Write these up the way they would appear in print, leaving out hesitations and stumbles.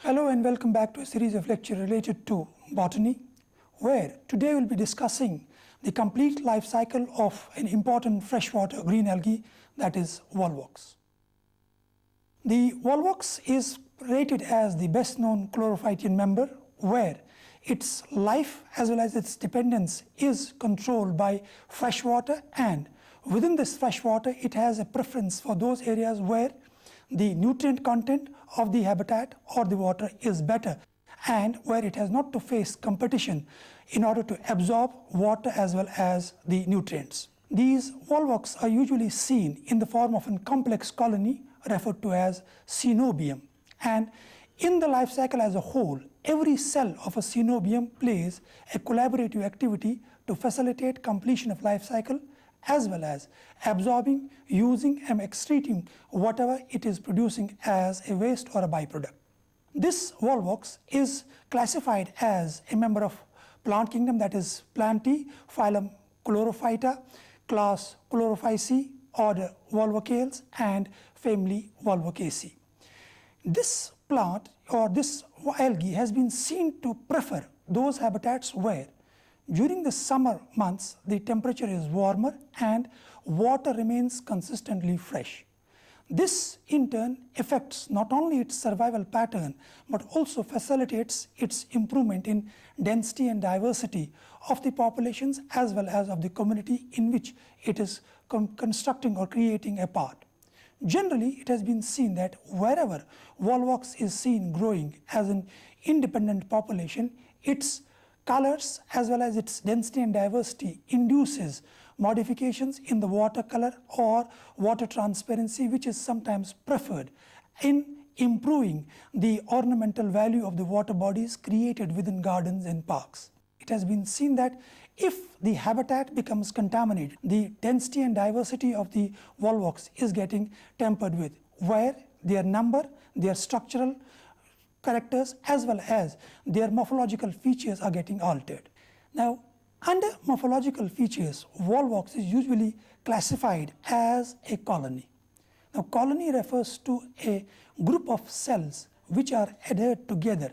Hello and welcome back to a series of lectures related to botany, where today we'll be discussing the complete life cycle of an important freshwater green algae, that is Volvox. The Volvox is rated as the best known chlorophytian member, where its life as well as its dependence is controlled by freshwater, and within this freshwater it has a preference for those areas where the nutrient content of the habitat or the water is better, and where it has not to face competition in order to absorb water as well as the nutrients. These Volvox are usually seen in the form of a complex colony referred to as cenobium, and in the life cycle as a whole, every cell of a cenobium plays a collaborative activity to facilitate completion of life cycle as well as absorbing, using and excreting whatever it is producing as a waste or a byproduct. This Volvox is classified as a member of plant kingdom, that is Plantae, phylum Chlorophyta, class Chlorophyceae, order Volvocales, and family Volvocaceae. This plant or this algae has been seen to prefer those habitats where during the summer months the temperature is warmer and water remains consistently fresh. This in turn affects not only its survival pattern but also facilitates its improvement in density and diversity of the populations as well as of the community in which it is constructing or creating a part. Generally, it has been seen that wherever Volvox is seen growing as an independent population, its colors as well as its density and diversity induces modifications in the water color or water transparency, which is sometimes preferred in improving the ornamental value of the water bodies created within gardens and parks. It has been seen that if the habitat becomes contaminated, the density and diversity of the Volvox is getting tampered with, where their number, their structural characters as well as their morphological features are getting altered. Now, under morphological features, Volvox is usually classified as a colony. Now, colony refers to a group of cells which are adhered together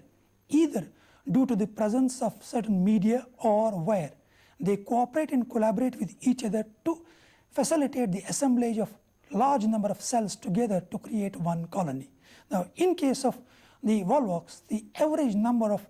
either due to the presence of certain media or where they cooperate and collaborate with each other to facilitate the assemblage of large number of cells together to create one colony. Now, in case of the Volvox, the average number of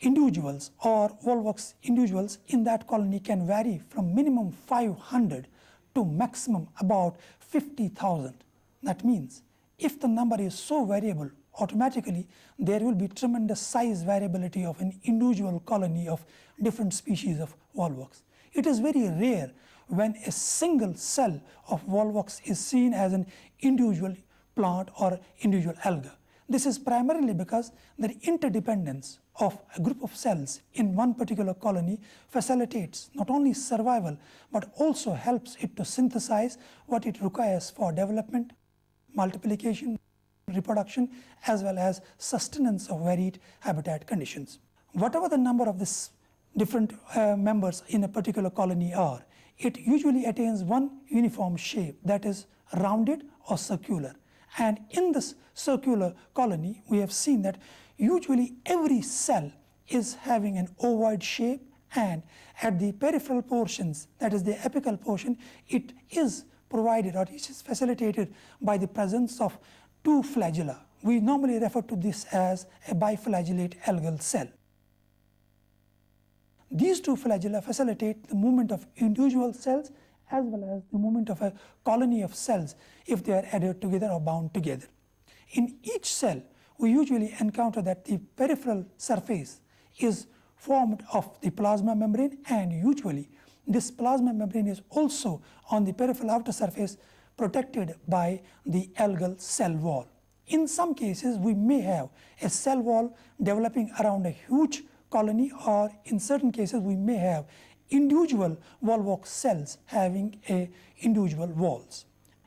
individuals or Volvox individuals in that colony can vary from minimum 500 to maximum about 50,000. That means if the number is so variable, automatically there will be tremendous size variability of an individual colony of different species of Volvox. It is very rare when a single cell of Volvox is seen as an individual plant or individual alga. This is primarily because the interdependence of a group of cells in one particular colony facilitates not only survival but also helps it to synthesize what it requires for development, multiplication, reproduction, as well as sustenance of varied habitat conditions. Whatever the number of these different members in a particular colony are, it usually attains one uniform shape, that is rounded or circular. And in this circular colony, we have seen that usually every cell is having an ovoid shape, and at the peripheral portions, that is the apical portion, it is provided or it is facilitated by the presence of two flagella. We normally refer to this as a biflagellate algal cell. These two flagella facilitate the movement of individual cells as well as the movement of a colony of cells if they are adhered together or bound together. In each cell, we usually encounter that the peripheral surface is formed of the plasma membrane, and usually this plasma membrane is also on the peripheral outer surface protected by the algal cell wall. In some cases, we may have a cell wall developing around a huge colony, or in certain cases we may have individual Volvox cells having individual walls.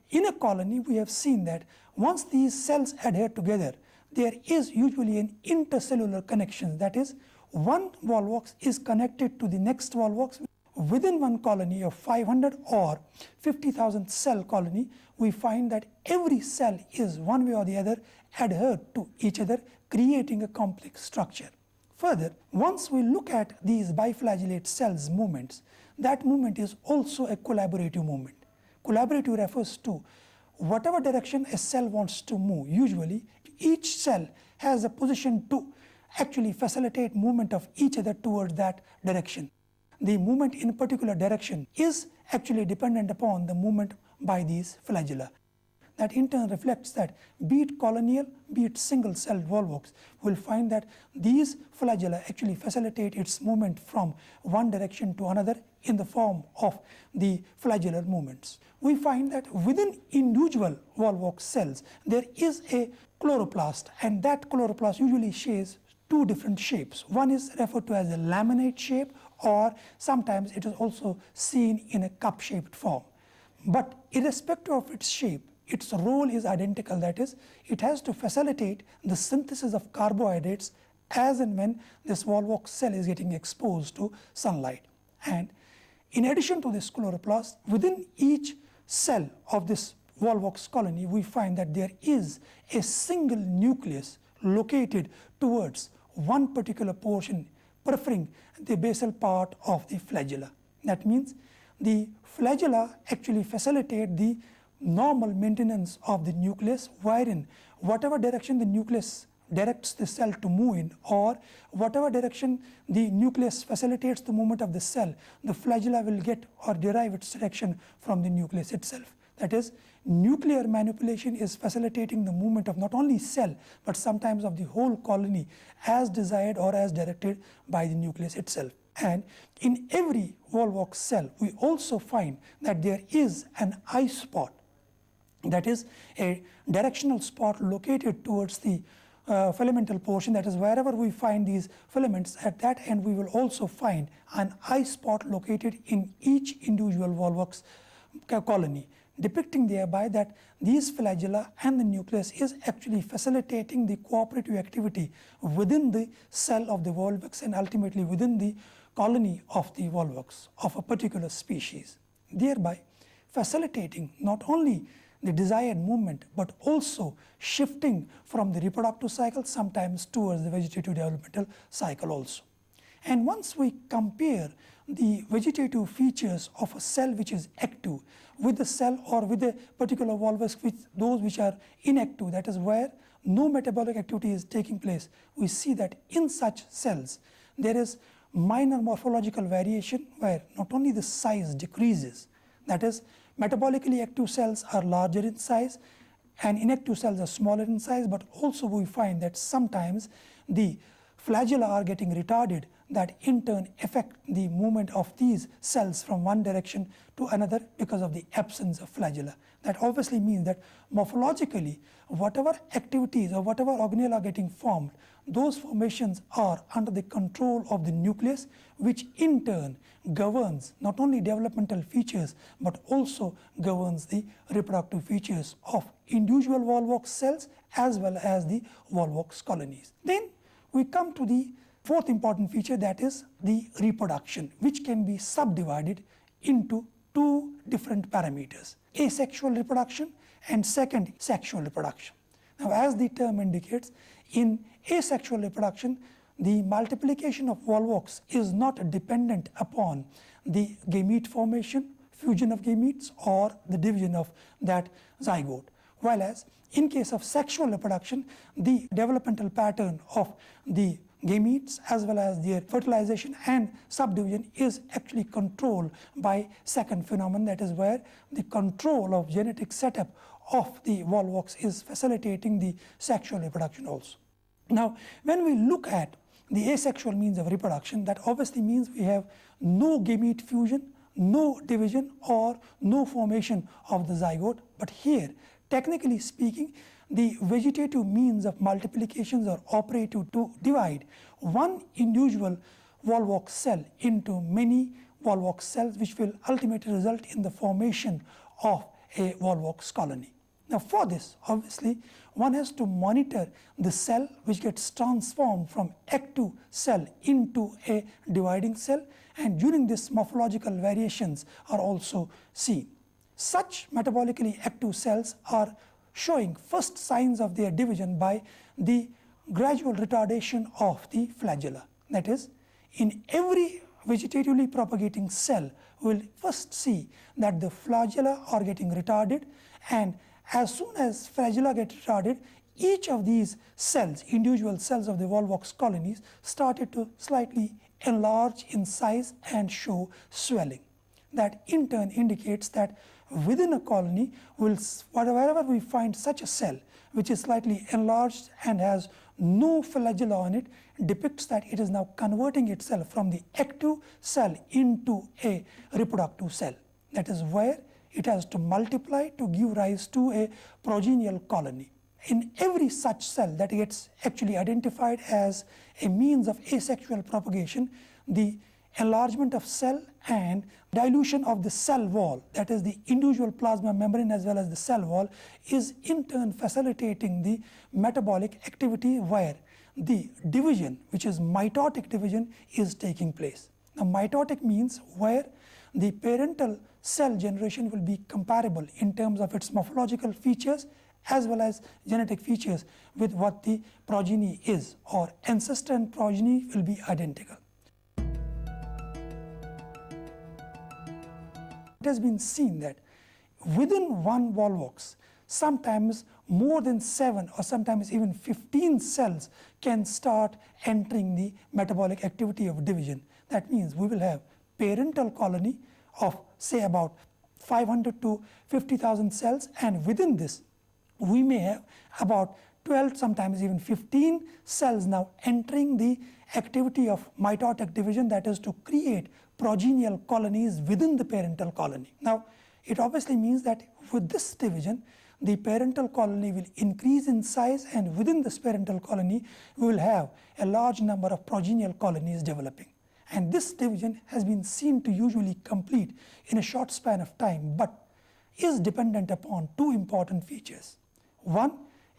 In a colony, we have seen that once these cells adhere together, there is usually an intercellular connection, that is, one Volvox is connected to the next Volvox. Within one colony of 500 or 50,000 cell colony, we find that every cell is one way or the other adhered to each other, creating a complex structure. Further, once we look at these biflagellate cells' movements, that movement is also a collaborative movement. Collaborative refers to whatever direction a cell wants to move. Usually, each cell has a position to actually facilitate movement of each other towards that direction. The movement in a particular direction is actually dependent upon the movement by these flagella. That in turn reflects that be it colonial, be it single-celled Volvox, will find that these flagella actually facilitate its movement from one direction to another in the form of the flagellar movements. We find that within individual Volvox cells, there is a chloroplast, and that chloroplast usually shares two different shapes. One is referred to as a laminate shape, or sometimes it is also seen in a cup-shaped form. But irrespective of its shape, its role is identical. That is, it has to facilitate the synthesis of carbohydrates as and when this Volvox cell is getting exposed to sunlight. And in addition to this chloroplast, within each cell of this Volvox colony, we find that there is a single nucleus located towards one particular portion, preferring the basal part of the flagella. That means the flagella actually facilitate the normal maintenance of the nucleus, wherein whatever direction the nucleus directs the cell to move in, or whatever direction the nucleus facilitates the movement of the cell, the flagella will get or derive its direction from the nucleus itself. That is, nuclear manipulation is facilitating the movement of not only cell, but sometimes of the whole colony as desired or as directed by the nucleus itself. And in every Volvox cell, we also find that there is an eye spot, that is a directional spot located towards the filamental portion. That is, wherever we find these filaments, at that end we will also find an eye spot located in each individual Volvox colony, depicting thereby that these flagella and the nucleus is actually facilitating the cooperative activity within the cell of the Volvox and ultimately within the colony of the Volvox of a particular species, thereby facilitating not only the desired movement, but also shifting from the reproductive cycle sometimes towards the vegetative developmental cycle also. And once we compare the vegetative features of a cell which is active with the cell or with a particular Volvox with those which are inactive, that is where no metabolic activity is taking place, we see that in such cells there is minor morphological variation where not only the size decreases, that is, metabolically active cells are larger in size and inactive cells are smaller in size, but also we find that sometimes the flagella are getting retarded, that in turn affect the movement of these cells from one direction to another because of the absence of flagella. That obviously means that morphologically, whatever activities or whatever organelle are getting formed, those formations are under the control of the nucleus, which in turn governs not only developmental features but also governs the reproductive features of individual Volvox cells as well as the Volvox colonies. Then we come to the fourth important feature, that is the reproduction, which can be subdivided into two different parameters: asexual reproduction and second, sexual reproduction. Now, as the term indicates, in asexual reproduction, the multiplication of Volvox is not dependent upon the gamete formation, fusion of gametes, or the division of that zygote. Whereas in case of sexual reproduction, the developmental pattern of the gametes as well as their fertilization and subdivision is actually controlled by second phenomenon, that is where the control of genetic setup of the Volvox is facilitating the sexual reproduction also. Now, when we look at the asexual means of reproduction, that obviously means we have no gamete fusion, no division, or no formation of the zygote. But here, technically speaking, the vegetative means of multiplications are operative to divide one individual Volvox cell into many Volvox cells, which will ultimately result in the formation of a Volvox colony. Now, for this, obviously, one has to monitor the cell which gets transformed from active cell into a dividing cell, and during this morphological variations are also seen. Such metabolically active cells are showing first signs of their division by the gradual retardation of the flagella. That is, in every vegetatively propagating cell, we will first see that the flagella are getting retarded, and as soon as flagella get retarded, each of these cells, individual cells of the Volvox colonies, started to slightly enlarge in size and show swelling. That in turn indicates that within a colony, wherever we find such a cell which is slightly enlarged and has no flagella on it, depicts that it is now converting itself from the active cell into a reproductive cell. That is where it has to multiply to give rise to a progenial colony. In every such cell that gets actually identified as a means of asexual propagation, the enlargement of cell and dilution of the cell wall, that is the individual plasma membrane as well as the cell wall, is in turn facilitating the metabolic activity where the division, which is mitotic division, is taking place. Now, mitotic means where the parental cell generation will be comparable in terms of its morphological features as well as genetic features with what the progeny is, or ancestor and progeny will be identical. It has been seen that within one Volvox, sometimes more than 7 or sometimes even 15 cells can start entering the metabolic activity of division. That means we will have parental colony of say about 500 to 50,000 cells, and within this we may have about 12, sometimes even 15 cells now entering the activity of mitotic division, that is to create progenial colonies within the parental colony. Now, it obviously means that with this division, the parental colony will increase in size, and within this parental colony, we will have a large number of progenial colonies developing. And this division has been seen to usually complete in a short span of time, but is dependent upon two important features. One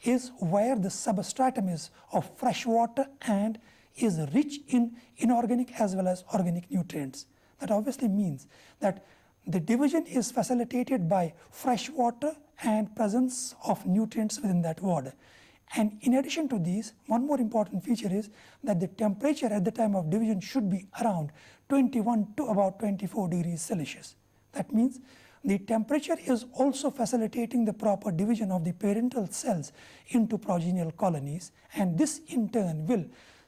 is where the substratum is of fresh water and is rich in inorganic as well as organic nutrients. That obviously means that the division is facilitated by fresh water and presence of nutrients within that water. And in addition to these, one more important feature is that the temperature at the time of division should be around 21 to about 24 degrees Celsius. That means the temperature is also facilitating the proper division of the parental cells into progenial colonies, and this in turn will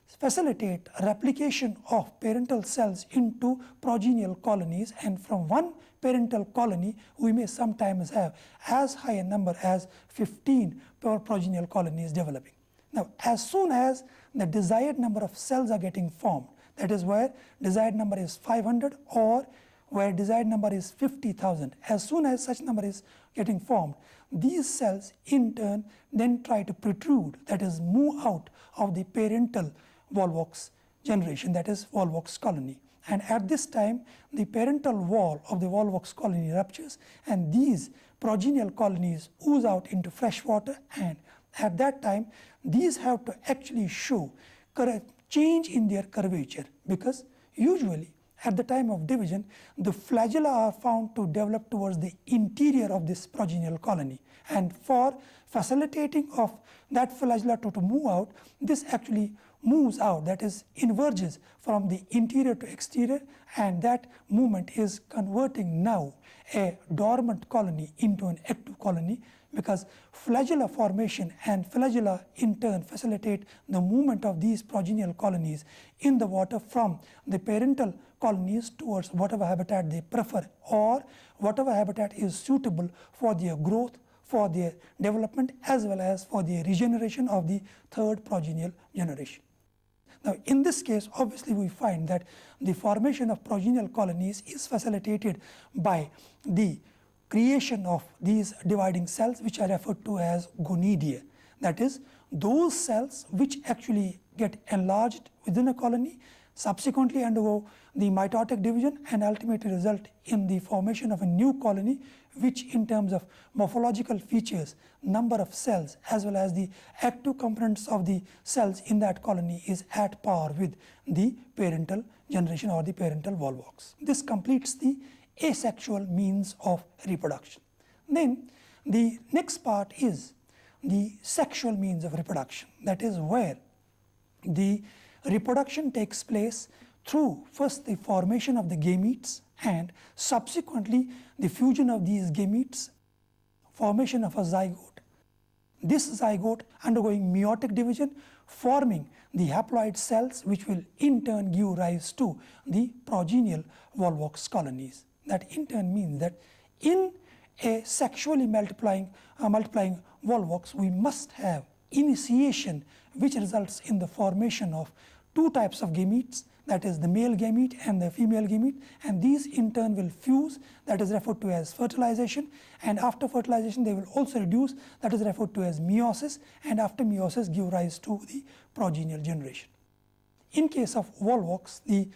facilitate replication of parental cells into progenial colonies, and from one parental colony we may sometimes have as high a number as 15 progenial colonies developing. Now, as soon as the desired number of cells are getting formed, that is where desired number is 500 or where desired number is 50,000, as soon as such number is getting formed, these cells in turn then try to protrude, that is move out of the parental Volvox generation, that is Volvox colony. And at this time, the parental wall of the Volvox colony ruptures, and these progenial colonies ooze out into fresh water, and at that time these have to actually show change in their curvature, because usually at the time of division, the flagella are found to develop towards the interior of this progenial colony, and for facilitating of that flagella to move out, this actually moves out, that is inverges from the interior to exterior, and that movement is converting now a dormant colony into an active colony, because flagella formation and flagella in turn facilitate the movement of these progenial colonies in the water from the parental colonies towards whatever habitat they prefer, or whatever habitat is suitable for their growth, for their development, as well as for the regeneration of the third progenial generation. Now, in this case, obviously we find that the formation of progenial colonies is facilitated by the creation of these dividing cells, which are referred to as gonidia. That is, those cells which actually get enlarged within a colony, subsequently undergo the mitotic division, and ultimately result in the formation of a new colony, which in terms of morphological features, number of cells, as well as the active components of the cells in that colony is at par with the parental generation or the parental Volvox. This completes the asexual means of reproduction. Then the next part is the sexual means of reproduction. That is where The reproduction takes place through first the formation of the gametes and subsequently the fusion of these gametes, formation of a zygote. This zygote undergoing meiotic division, forming the haploid cells, which will in turn give rise to the progenial Volvox colonies. That in turn means that in a sexually multiplying Volvox, we must have initiation which results in the formation of two types of gametes, that is the male gamete and the female gamete, and these in turn will fuse, that is referred to as fertilization, and after fertilization they will also reduce, that is referred to as meiosis, and after meiosis give rise to the progenial generation. In case of Volvox, the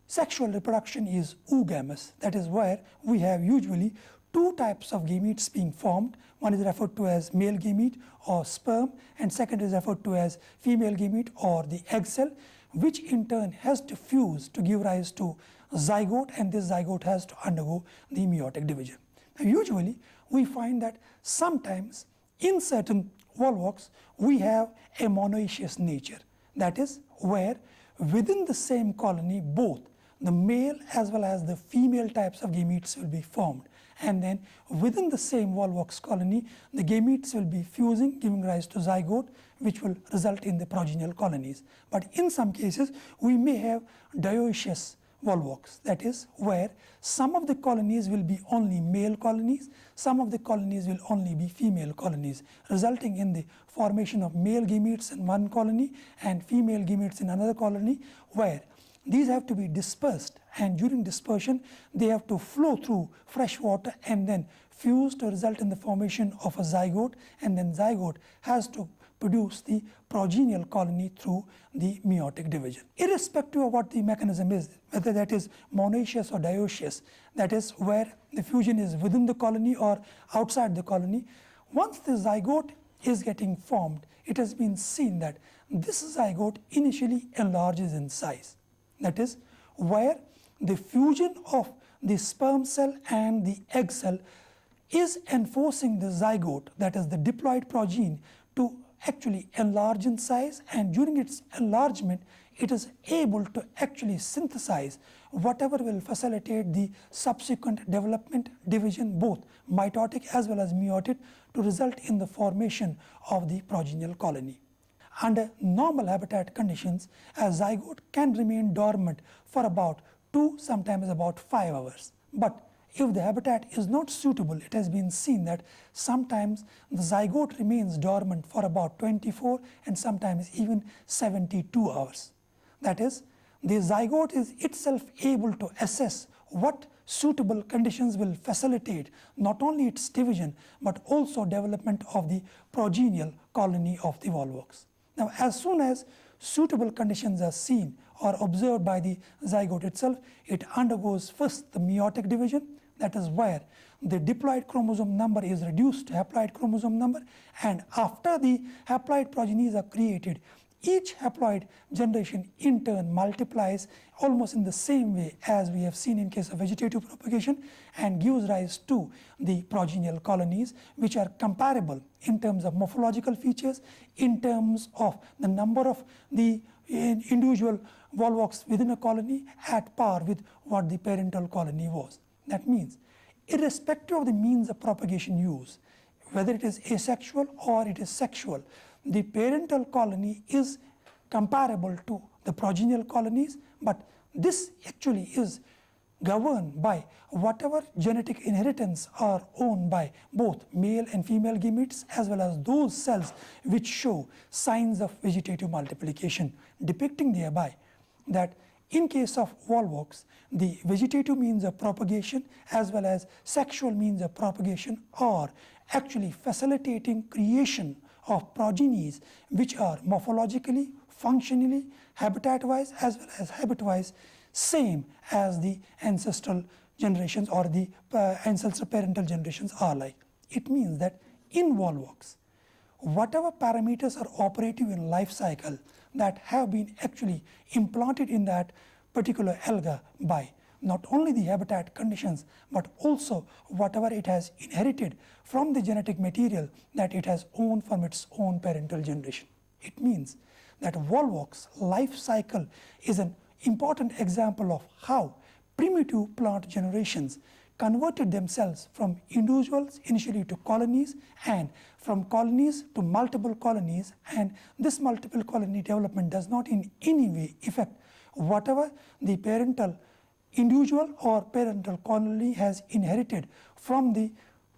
sexual reproduction is oogamous, that is where we have usually two types of gametes being formed. One is referred to as male gamete or sperm, and second is referred to as female gamete or the egg cell, which in turn has to fuse to give rise to zygote, and this zygote has to undergo the meiotic division. Now, usually we find that sometimes in certain Volvox we have a monoecious nature, that is where within the same colony both the male as well as the female types of gametes will be formed, and then within the same Volvox colony the gametes will be fusing, giving rise to zygote, which will result in the progenial colonies. But in some cases we may have dioecious Volvox, that is where some of the colonies will be only male colonies, some of the colonies will only be female colonies, resulting in the formation of male gametes in one colony and female gametes in another colony, where these have to be dispersed, and during dispersion they have to flow through fresh water and then fuse to result in the formation of a zygote, and then zygote has to produce the progenial colony through the meiotic division. Irrespective of what the mechanism is, whether that is monoecious or dioecious, that is where the fusion is within the colony or outside the colony, once the zygote is getting formed, it has been seen that this zygote initially enlarges in size. That is where the fusion of the sperm cell and the egg cell is enforcing the zygote, that is the diploid progeny, to actually enlarge in size, and during its enlargement it is able to actually synthesize whatever will facilitate the subsequent development, division, both mitotic as well as meiotic, to result in the formation of the progenial colony. Under normal habitat conditions, a zygote can remain dormant for about 2, sometimes about 5 hours. But if the habitat is not suitable, it has been seen that sometimes the zygote remains dormant for about 24 and sometimes even 72 hours. That is, the zygote is itself able to assess what suitable conditions will facilitate not only its division but also development of the progenial colony of the Volvox. Now, as soon as suitable conditions are seen or observed by the zygote itself, it undergoes first the meiotic division, that is where the diploid chromosome number is reduced to haploid chromosome number, and after the haploid progenies are created, each haploid generation in turn multiplies almost in the same way as we have seen in case of vegetative propagation, and gives rise to the progenial colonies, which are comparable in terms of morphological features, in terms of the number of the individual Volvox within a colony, at par with what the parental colony was. That means, irrespective of the means of propagation used, whether it is asexual or it is sexual, the parental colony is comparable to the progenial colonies, but this actually is governed by whatever genetic inheritance are owned by both male and female gametes, as well as those cells which show signs of vegetative multiplication, depicting thereby that in case of Volvox, the vegetative means of propagation as well as sexual means of propagation are actually facilitating creation of progenies which are morphologically, functionally, habitat-wise as well as habit-wise same as the ancestral generations or the ancestral parental generations are like. It means that in Volvox, whatever parameters are operative in life cycle that have been actually implanted in that particular alga by not only the habitat conditions but also whatever it has inherited from the genetic material that it has owned from its own parental generation. It means that Volvox life cycle is an important example of how primitive plant generations converted themselves from individuals initially to colonies, and from colonies to multiple colonies, and this multiple colony development does not in any way affect whatever the parental individual or parental colony has inherited from the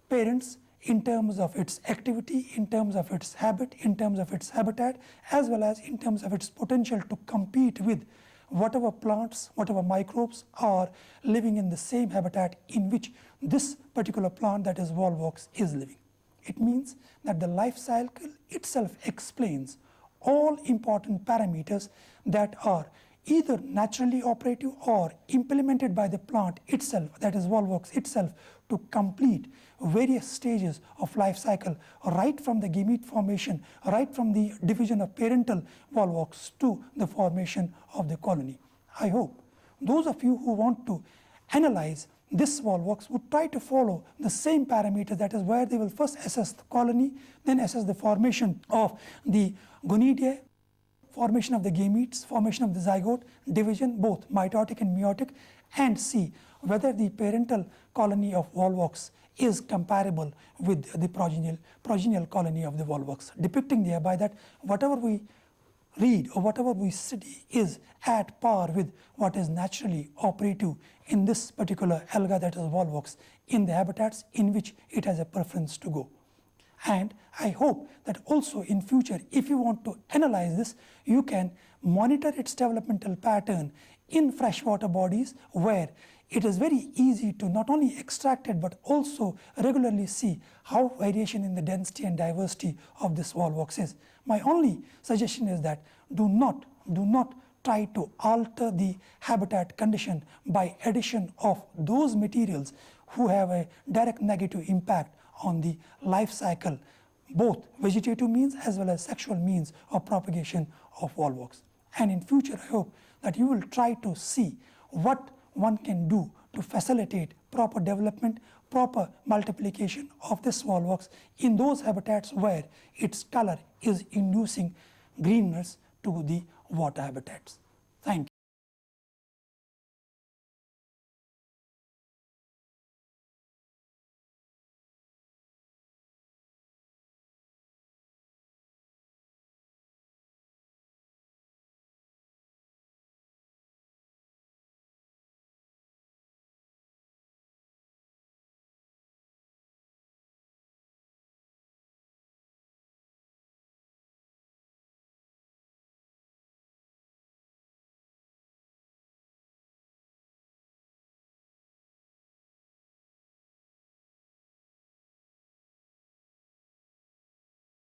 parents in terms of its activity, in terms of its habit, in terms of its habitat, as well as in terms of its potential to compete with whatever plants, whatever microbes are living in the same habitat in which this particular plant, that is Volvox, is living. It means that the life cycle itself explains all important parameters that are either naturally operative or implemented by the plant itself, that is Volvox itself, to complete various stages of life cycle, right from the gamete formation, right from the division of parental Volvox to the formation of the colony. I hope those of you who want to analyze this Volvox would try to follow the same parameters, that is where they will first assess the colony, then assess the formation of the gonidae, formation of the gametes, formation of the zygote, division both mitotic and meiotic, and see whether the parental colony of Volvox is comparable with the progenial colony of the Volvox, depicting thereby that whatever we read or whatever we study is at par with what is naturally operative in this particular alga, that is Volvox, in the habitats in which it has a preference to go. And I hope that also in future, if you want to analyze this, you can monitor its developmental pattern in freshwater bodies, where it is very easy to not only extract it but also regularly see how variation in the density and diversity of this Volvox is. My only suggestion is that do not try to alter the habitat condition by addition of those materials who have a direct negative impact on the life cycle, both vegetative means as well as sexual means of propagation of Volvox. And in future, I hope that you will try to see what one can do to facilitate proper development, proper multiplication of this Volvox in those habitats where its color is inducing greenness to the water habitats. Thank you.